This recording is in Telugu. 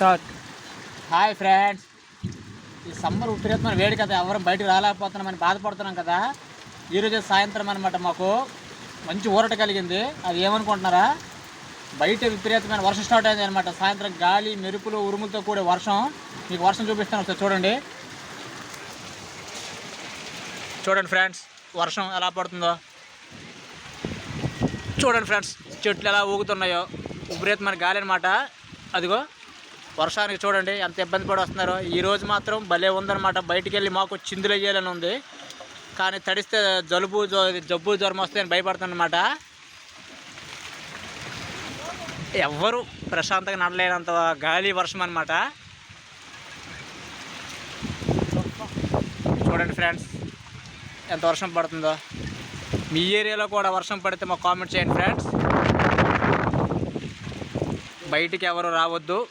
స్టార్ట్. హాయ్ ఫ్రెండ్స్, ఈ సమ్మర్ విపరీతమైన వేడి కదా, ఎవరు బయటకు రాలేకపోతున్నామని బాధపడుతున్నాం కదా. ఈరోజు సాయంత్రం అనమాట మాకు మంచి ఊరట కలిగింది. అది ఏమనుకుంటున్నారా, బయట విపరీతమైన వర్షం స్టార్ట్ అయింది అనమాట. సాయంత్రం గాలి మెరుపులు ఉరుములతో కూడే వర్షం. మీకు వర్షం చూపిస్తాను ఒకసారి చూడండి. చూడండి ఫ్రెండ్స్, వర్షం ఎలా పడుతుందో చూడండి ఫ్రెండ్స్. చెట్లు ఎలా ఊగుతున్నాయో, విపరీతమైన గాలి అనమాట. అదిగో వర్షానికి చూడండి ఎంత ఇబ్బంది పడి వస్తున్నారో. ఈరోజు మాత్రం భలే ఉందన్నమాట. బయటికి వెళ్ళి మాకు చిందులు వేయాలని ఉంది, కానీ తడిస్తే జబ్బు జ్వరం వస్తాయని భయపడుతుందన్నమాట. ఎవ్వరు ప్రశాంతంగా నడలేనంత గాలి వర్షం అనమాట. చూడండి ఫ్రెండ్స్ ఎంత వర్షం పడుతుందో. మీ ఏరియాలో కూడా వర్షం పడితే మాకు కామెంట్ చేయండి ఫ్రెండ్స్. బయటికి ఎవరు రావద్దు,